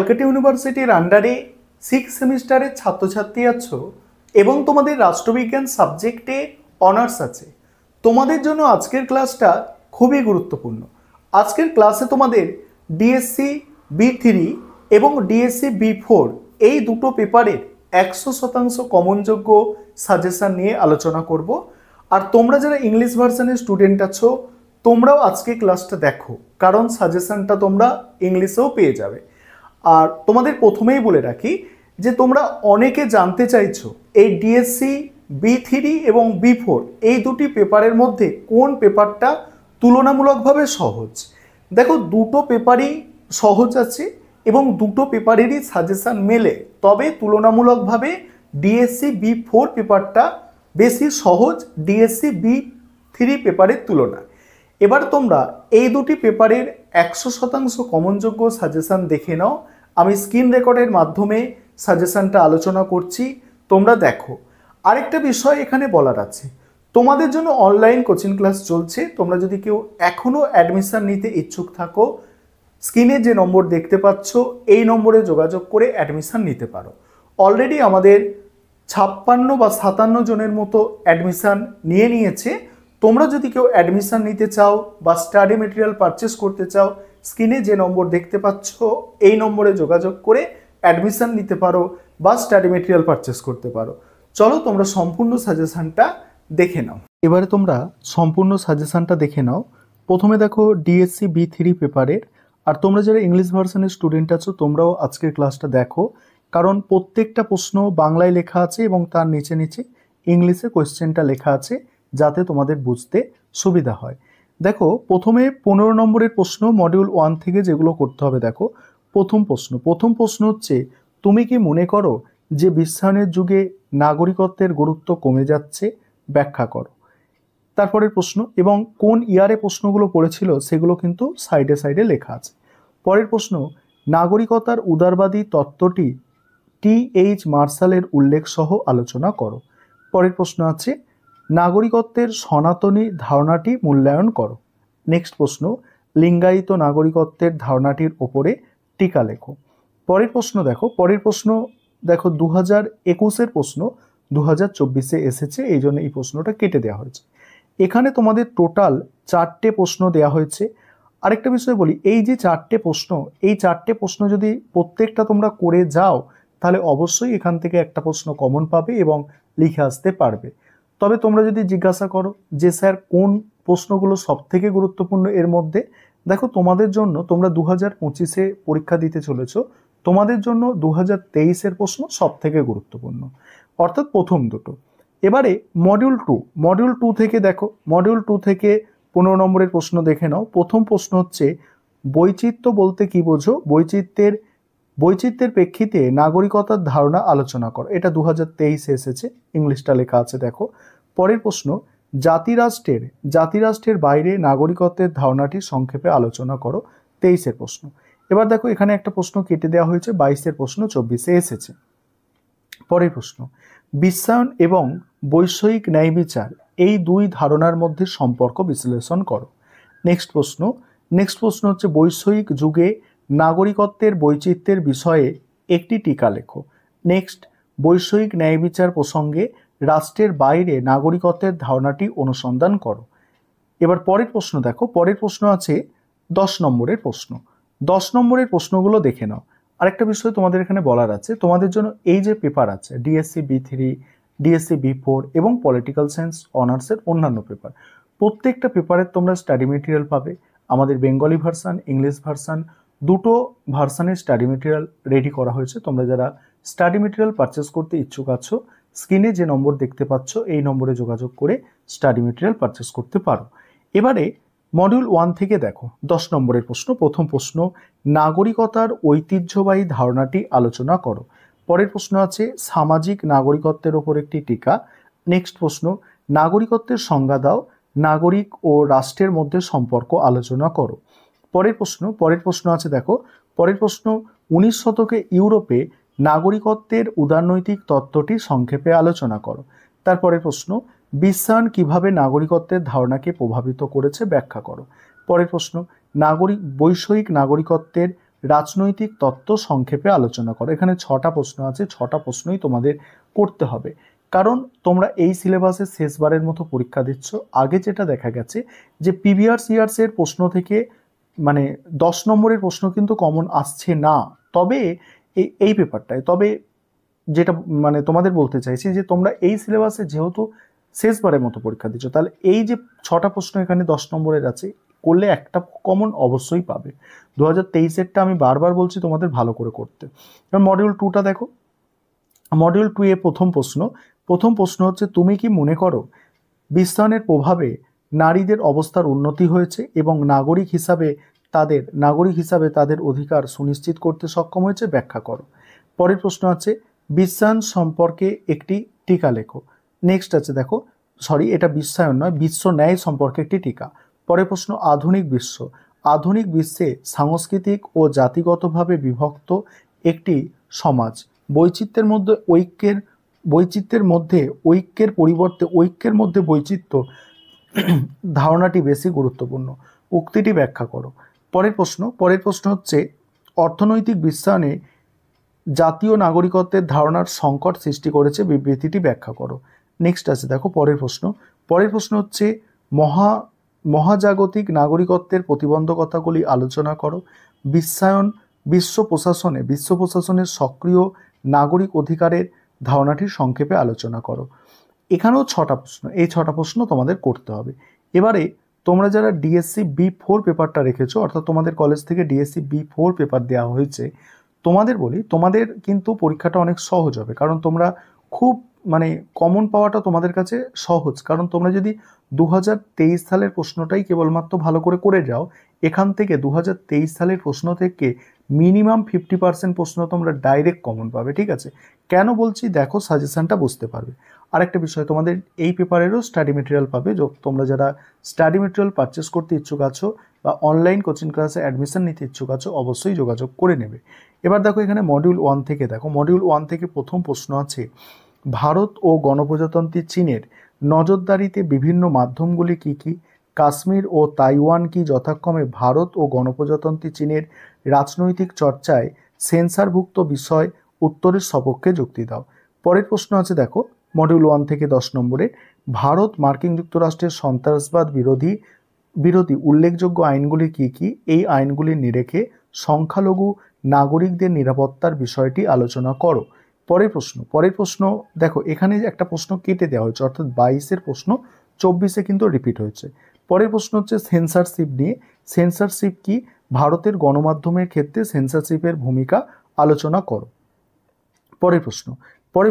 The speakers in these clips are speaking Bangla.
ক্যালকাটা ইউনিভার্সিটির আন্ডারে 6 সেমিস্টারের ছাত্রছাত্রী আছো এবং তোমাদের রাষ্ট্রবিজ্ঞান সাবজেক্টে অনার্স আছে, তোমাদের জন্য আজকের ক্লাসটা খুবই গুরুত্বপূর্ণ। আজকের ক্লাসে তোমাদের ডিএসসি বি3 এবং ডিএসসি বি4 এই দুটো পেপারের 100% কমনযোগ্য সাজেশন নিয়ে আলোচনা করব। আর তোমরা যারা ইংলিশ ভার্সনের স্টুডেন্ট আছো তোমরাও আজকে ক্লাসটা দেখো, কারণ সাজেশনটা তোমরা ইংলিশেও পেয়ে যাবে। আর তোমাদের প্রথমেই বলে রাখি যে তোমরা অনেকে জানতে চাইছো এই ডিএসসি বি3 এবং বি4 এই দুটি পেপারের মধ্যে কোন পেপারটা তুলনামূলকভাবে সহজ। দেখো, দুটো পেপারই সহজ আছে এবং দুটো পেপারেরই সাজেশন মেলে, তবে তুলনামূলকভাবে ডিএসসি বি4 পেপারটা বেশি সহজ ডিএসসি বি3 পেপারের তুলনায়। এবার তোমরা এই দুটি পেপারের 100% কমনযোগ্য সাজেশন দেখে নাও। আমি স্ক্রিন রেকর্ডের মাধ্যমে সাজেশনটা আলোচনা করছি, তোমরা দেখো। আরেকটা বিষয় এখানে বলার আছে, তোমাদের জন্য অনলাইন কোচিং ক্লাস চলছে। তোমরা যদি কেউ এখনও অ্যাডমিশন নিতে ইচ্ছুক থাকো, স্ক্রিনে যে নম্বর দেখতে পাচ্ছ এই নম্বরে যোগাযোগ করে অ্যাডমিশন নিতে পারো। অলরেডি আমাদের 56 বা 57 জনের মতো অ্যাডমিশন নিয়ে নিয়েছে। তোমরা যদি কেউ অ্যাডমিশন নিতে চাও বা স্টাডি মেটেরিয়াল পারচেস করতে চাও, স্ক্রিনে যে নম্বর দেখতে পাচ্ছ এই নম্বরে যোগাযোগ করে অ্যাডমিশন নিতে পারো বা স্টাডি মেটেরিয়াল পারচেস করতে পারো। চলো তোমরা সম্পূর্ণ সাজেশনটা দেখে নাও। এবারে তোমরা সম্পূর্ণ সাজেশনটা দেখে নাও। প্রথমে দেখো ডিএসসি বি3 পেপারের। আর তোমরা যারা ইংলিশ ভার্সনের স্টুডেন্ট আছো তোমরাও আজকের ক্লাসটা দেখো, কারণ প্রত্যেকটা প্রশ্ন বাংলায় লেখা আছে এবং তার নিচে নিচে ইংলিশে কোয়েশ্চেনটা লেখা আছে, যাতে তোমাদের বুঝতে সুবিধা হয়। দেখো, প্রথমে 15 নম্বরের প্রশ্ন মডিউল 1 থেকে যেগুলো করতে হবে। দেখো, প্রথম প্রশ্ন হচ্ছে, তুমি কি মনে করো যে বিশ্বায়নের যুগে নাগরিকত্বের গুরুত্ব কমে যাচ্ছে? ব্যাখ্যা করো। তারপরের প্রশ্ন এবং কোন ইয়ারে প্রশ্নগুলো পড়েছিল সেগুলো কিন্তু সাইডে সাইডে লেখা আছে। পরের প্রশ্ন, নাগরিকতার উদারবাদী তত্ত্বটি টি.এইচ. মার্শালের উল্লেখ সহ আলোচনা করো। পরের প্রশ্ন আছে, নাগরিকত্বের সনাতনী ধারণাটি মূল্যায়ন করো। নেক্সট প্রশ্ন, লিঙ্গায়িত নাগরিকত্বের ধারণাটির ওপরে টিকা লেখো। পরের প্রশ্ন দেখো 2021-এর প্রশ্ন 2024-এ এসেছে, এই জন্য এই প্রশ্নটা কেটে দেওয়া হয়েছে। এখানে তোমাদের টোটাল 4টে প্রশ্ন দেওয়া হয়েছে। আরেকটা বিষয় বলি, এই যে 4টে প্রশ্ন, এই 4টে প্রশ্ন যদি প্রত্যেকটা তোমরা করে যাও তাহলে অবশ্যই এখান থেকে একটা প্রশ্ন কমন পাবে এবং লিখে আসতে পারবে। তবে তোমরা যদি জিজ্ঞাসা করো যে স্যার কোন প্রশ্নগুলো সব থেকে গুরুত্বপূর্ণ এর মধ্যে, দেখো তোমাদের জন্য, তোমরা 2025-এ পরীক্ষা দিতে চলেছো, তোমাদের জন্য 2023-এর প্রশ্ন সব থেকে গুরুত্বপূর্ণ, অর্থাৎ প্রথম দুটো। এবারে মডিউল 2 থেকে দেখো, মডিউল 2 থেকে 15 নম্বরের প্রশ্ন দেখে নাও। প্রথম প্রশ্ন হচ্ছে, বৈচিত্র্য বলতে কি বোঝো? বৈচিত্র্যের প্রেক্ষিতে নাগরিকতার ধারণা আলোচনা করো। এটা 2023-এ এসেছে, ইংলিশটা লেখা আছে দেখো। পরের প্রশ্ন, জাতিরাষ্ট্রের বাইরে নাগরিকত্বের ধারণাটি সংক্ষেপে আলোচনা করো। 23-এর প্রশ্ন। এবার দেখো, এখানে একটা প্রশ্ন কেটে দেওয়া হয়েছে, 22-এর প্রশ্ন 24-এ এসেছে। পরের প্রশ্ন, বিশ্বায়ন এবং বৈষয়িক ন্যায় বিচার এই দুই ধারণার মধ্যে সম্পর্ক বিশ্লেষণ করো। নেক্সট প্রশ্ন হচ্ছে, বৈষয়িক যুগে নাগরিকত্বের বৈচিত্র্যের বিষয়ে একটি টিকা লেখো। নেক্সট, বৈষয়িক ন্যায় বিচার প্রসঙ্গে রাষ্ট্রের বাইরে নাগরিকত্বের ধারণাটি অনুসন্ধান করো। এবার পরের প্রশ্ন দেখো, পরের প্রশ্ন আছে 10 নম্বরের প্রশ্ন। 10 নম্বরের প্রশ্নগুলো দেখে নাও। আরেকটা বিষয় তোমাদের এখানে বলার আছে, তোমাদের জন্য এই যে পেপার আছে ডিএসসি বি3, ডিএসসি বি4 এবং পলিটিক্যাল সায়েন্স অনার্সের অন্যান্য পেপার, প্রত্যেকটা পেপারের তোমরা স্টাডি মেটেরিয়াল পাবে। আমাদের বেঙ্গলি ভার্সান, ইংলিশ ভার্সান দুটো ভার্সানের স্টাডি মেটেরিয়াল রেডি করা হয়েছে। তোমরা যারা স্টাডি মেটেরিয়াল পারচেস করতে ইচ্ছুক আছো, স্ক্রিনে যে নম্বর দেখতে পাচ্ছ এই নম্বরে যোগাযোগ করে স্টাডি মেটেরিয়াল পারচেস করতে পারো। এবারে মডিউল 1 থেকে দেখো 10 নম্বরের প্রশ্ন। প্রথম প্রশ্ন, নাগরিকতার ঐতিহ্যবাহী ধারণাটি আলোচনা করো। পরের প্রশ্ন আছে, সামাজিক নাগরিকত্বের ওপর একটি টিকা। নেক্সট প্রশ্ন, নাগরিকত্বের সংজ্ঞা দাও, নাগরিক ও রাষ্ট্রের মধ্যে সম্পর্ক আলোচনা করো। পরের প্রশ্ন আছে দেখো, পরের প্রশ্ন, 19 শতকে ইউরোপে নাগরিকত্বের উদারনৈতিক তত্ত্বটি সংক্ষেপে আলোচনা করো। তারপরের প্রশ্ন, বিশ্বায়ন কিভাবে নাগরিকত্বের ধারণাকে প্রভাবিত করেছে ব্যাখ্যা করো। পরের প্রশ্ন, বৈষয়িক নাগরিকত্বের রাজনৈতিক তত্ত্ব সংক্ষেপে আলোচনা করো। এখানে 6টা প্রশ্ন আছে, 6টা প্রশ্নই তোমাদের করতে হবে, কারণ তোমরা এই সিলেবাসে শেষবারের মতো পরীক্ষা দিচ্ছ। আগে যেটা দেখা গেছে যে প্রিভিয়াস ইয়ার্সের প্রশ্ন থেকে মানে 10 নম্বরের প্রশ্ন কিন্তু কমন আসছে না, তবে এই পেপারটায়। তবে যেটা মানে তোমাদের বলতে চাইছি যে তোমরা এই সিলেবাসে যেহেতু শেষবারের মতো পরীক্ষা দিচ্ছ, তাহলে এই যে 6টা প্রশ্ন এখানে 10 নম্বরের আছে, করলে একটা কমন অবশ্যই পাবে। 2023-এরটা আমি বারবার বলছি তোমাদের ভালো করে করতে। এবার মডিউল 2টা দেখো। মডিউল 2 এ প্রথম প্রশ্ন হচ্ছে, তুমি কি মনে করো বিশ্বায়নের প্রভাবে নারীদের অবস্থার উন্নতি হয়েছে এবং নাগরিক হিসাবে তাদের অধিকার সুনিশ্চিত করতে সক্ষম হয়েছে? ব্যাখ্যা করো। পরের প্রশ্ন আছে, বিশ্বায়ন সম্পর্কে একটি টিকা লেখো। নেক্সট আছে দেখো, এটা বিশ্বায়ন নয়, বিশ্ব ন্যায় সম্পর্কে একটি টিকা। পরের প্রশ্ন, আধুনিক বিশ্বে সাংস্কৃতিক ও জাতিগতভাবে বিভক্ত একটি সমাজ বৈচিত্র্যের মধ্যে ঐক্যের পরিবর্তে ঐক্যের মধ্যে বৈচিত্র্য ধারণাটি বেশি গুরুত্বপূর্ণ। উক্তিটি ব্যাখ্যা করো। পরের প্রশ্ন হচ্ছে, অর্থনৈতিক বিশ্বায়নে জাতীয় নাগরিকত্বের ধারণার সংকট সৃষ্টি করেছে, বিবৃতিটি ব্যাখ্যা করো। নেক্সট আছে দেখো পরের প্রশ্ন হচ্ছে, মহাজাগতিক নাগরিকত্বের প্রতিবন্ধকতাগুলি আলোচনা করো। বিশ্ব প্রশাসনের সক্রিয় নাগরিক অধিকারের ধারণাটির সংক্ষেপে আলোচনা করো। এখানেও 6টা প্রশ্ন, এই 6টা প্রশ্ন তোমাদের করতে হবে। এবারে তোমরা যারা ডিএসসি B4 পেপারটা রেখেছো, অর্থাৎ তোমাদের কলেজ থেকে ডিএসসি B4 পেপার দেওয়া হয়েছে, তোমাদের বলি, তোমাদের কিন্তু পরীক্ষাটা অনেক সহজ হবে, কারণ তোমরা খুব মানে কমন পাওয়াটা তোমাদের কাছে সহজ, কারণ তোমরা যদি 2023 সালের প্রশ্নটাই কেবলমাত্র ভালো করে যাও, এখান থেকে 2023 সালের প্রশ্ন থেকে মিনিমাম 50% প্রশ্ন তোমরা ডাইরেক্ট কমন পাবে। ঠিক আছে, কেন বলছি দেখো, সাজেশনটা বুঝতে পারবে। আরেকটা বিষয়, তোমাদের এই পেপারেরও স্টাডি মেটেরিয়াল পাবে। তোমরা যারা স্টাডি মেটেরিয়াল পারচেস করতে ইচ্ছুক আছো বা অনলাইন কোচিং ক্লাসে অ্যাডমিশন নিতে ইচ্ছুক আছো, অবশ্যই যোগাযোগ করে নেবে। এবার দেখো এখানে মডিউল 1 থেকে দেখো, মডিউল 1 থেকে প্রথম প্রশ্ন আছে, ভারত ও গণপ্রজাতন্ত্রী চীনের নজরদারিতে বিভিন্ন মাধ্যমগুলি কি কি? কাশ্মীর ও তাইওয়ান কি যথাক্রমে ভারত ও গণপ্রজাতন্ত্রী চীনের রাজনৈতিক চর্চায় সেন্সারভুক্ত বিষয়? উত্তরের সপক্ষে যুক্তি দাও। পরের প্রশ্ন আছে দেখো, মডিউল 1 থেকে 10 নম্বরে, ভারত মার্কিন যুক্তরাষ্ট্রের সন্ত্রাসবাদ বিরোধী উল্লেখযোগ্য আইনগুলি কি কি? এই আইনগুলির নিরেখে সংখ্যালঘু নাগরিকদের নিরাপত্তার বিষয়টি আলোচনা করো। পরের প্রশ্ন দেখো, এখানে একটা প্রশ্ন কেটে দেওয়া হয়েছে, অর্থাৎ 22-এর প্রশ্ন 24-এ কিন্তু রিপিট হয়েছে। পরের প্রশ্ন হচ্ছে সেন্সারশিপ নিয়ে। সেন্সারশিপ কি? ভারতের গণমাধ্যমের ক্ষেত্রে সেন্সারশিপের ভূমিকা আলোচনা করো। পরের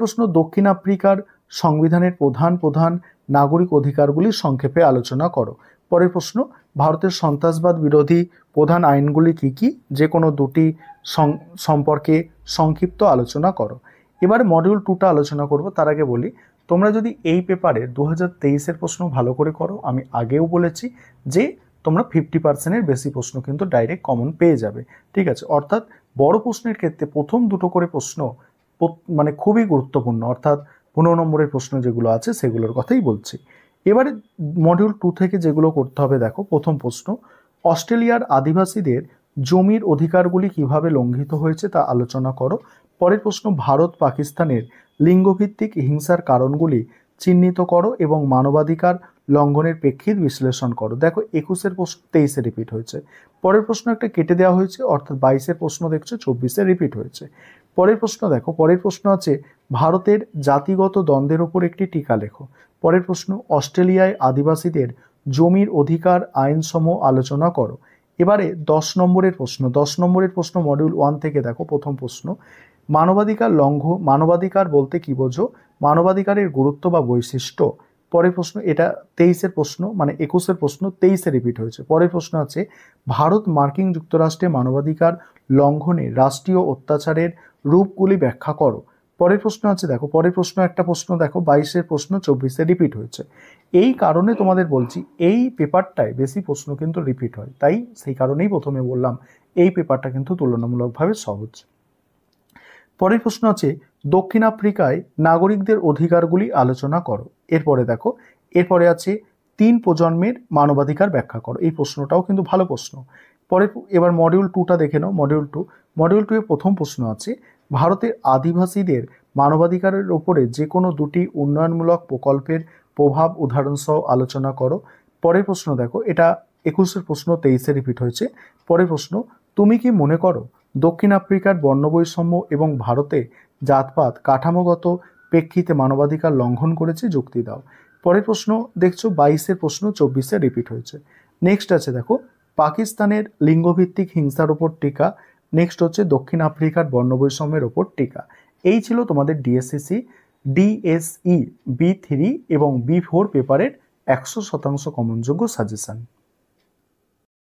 প্রশ্ন, দক্ষিণ আফ্রিকার সংবিধানের প্রধান নাগরিক অধিকারগুলি সংক্ষেপে আলোচনা করো। পরের প্রশ্ন, ভারতের সন্ত্রাসবাদ বিরোধী প্রধান আইনগুলি কি কি? যে কোনো দুটি সম্পর্কে সংক্ষিপ্ত আলোচনা করো। এবার মডিউল 2টা আলোচনা করব। তার আগে বলি, তোমরা যদি এই পেপারে 2023-এর প্রশ্ন ভালো করে করো, আমি আগেও বলেছি যে তোমরা 50%-এর বেশি প্রশ্ন কিন্তু ডাইরেক্ট কমন পেয়ে যাবে। ঠিক আছে, অর্থাৎ বড় প্রশ্নের ক্ষেত্রে প্রথম দুটো করে প্রশ্ন মানে খুবই গুরুত্বপূর্ণ, অর্থাৎ 15 নম্বরের প্রশ্ন যেগুলো আছে সেগুলোর কথাই বলছি। এবারে মডিউল 2 থেকে যেগুলো করতে হবে দেখো, প্রথম প্রশ্ন, অস্ট্রেলিয়ার আদিবাসীদের জমির অধিকারগুলি কিভাবে লঙ্ঘিত হয়েছে তা আলোচনা করো। পরের প্রশ্ন, ভারত পাকিস্তানের লিঙ্গভিত্তিক হিংসার কারণগুলি চিহ্নিত করো এবং মানবাধিকার লঙ্ঘনের প্রেক্ষিত বিশ্লেষণ করো। দেখো 21-এর প্রশ্ন 23-এ রিপিট হয়েছে। পরের প্রশ্ন একটা কেটে দেওয়া হয়েছে, অর্থাৎ 22-এর প্রশ্ন দেখছো 24-এ রিপিট হয়েছে। পরের প্রশ্ন দেখো, পরের প্রশ্ন আছে, ভারতের জাতিগত দ্বন্দ্বের ওপর একটি টিকা লেখো। পরের প্রশ্ন, অস্ট্রেলিয়ায় আদিবাসীদের জমির অধিকার আইনসমূহ আলোচনা করো। এবারে 10 নম্বরের প্রশ্ন মডিউল 1 থেকে দেখো, প্রথম প্রশ্ন, মানবাধিকার বলতে কি বোঝো? মানবাধিকারের গুরুত্ব বা বৈশিষ্ট্য। পরের প্রশ্ন, এটা 23-এর প্রশ্ন, মানে 21-এর প্রশ্ন 23-এ রিপিট হয়েছে। পরের প্রশ্ন আছে, ভারত মার্কিন যুক্তরাষ্ট্রে মানবাধিকার লঙ্ঘনে রাষ্ট্রীয় অত্যাচারের রূপগুলি ব্যাখ্যা করো। পরের প্রশ্ন আছে দেখো, পরের প্রশ্ন একটা প্রশ্ন দেখো 22-এর প্রশ্ন 24-এ রিপিট হয়েছে। এই কারণে তোমাদের বলছি, এই পেপারটায় বেশি প্রশ্ন কিন্তু রিপিট হয়, তাই সেই কারণেই প্রথমে বললাম এই পেপারটা কিন্তু তুলনামূলকভাবে সহজ। পরের প্রশ্ন আছে, দক্ষিণ আফ্রিকায় নাগরিকদের অধিকারগুলি আলোচনা করো। এরপরে আছে 3 প্রজন্মের মানবাধিকার ব্যাখ্যা করো। এই প্রশ্নটাও কিন্তু ভালো প্রশ্ন। পরে এবার মডিউল 2টা দেখে নাও। মডিউল 2 এর প্রথম প্রশ্ন আছে, ভারতের আদিবাসীদের মানবাধিকারের ওপরে যে কোনো দুটি উন্নয়নমূলক প্রকল্পের প্রভাব উদাহরণ সহ আলোচনা করো। পরের প্রশ্ন দেখো, এটা 21-এর প্রশ্ন 23-এ রিপিট হয়েছে। পরের প্রশ্ন, তুমি কি মনে করো দক্ষিণ আফ্রিকার বর্ণবৈষম্য এবং ভারতে জাতপাত কাঠামোগত প্রেক্ষিতে মানবাধিকার লঙ্ঘন করেছে? যুক্তি দাও। পরের প্রশ্ন দেখছো 22-এর প্রশ্ন 24-এ রিপিট হয়েছে। নেক্সট আছে দেখো, পাকিস্তানের লিঙ্গভিত্তিক হিংসার ওপর টিকা। নেক্সট হচ্ছে দক্ষিণ আফ্রিকার বর্ণবৈষম্যের ওপর টিকা। এই ছিল তোমাদের ডিএসই B3 এবং B4 পেপারের 100% কমনযোগ্য সাজেশন।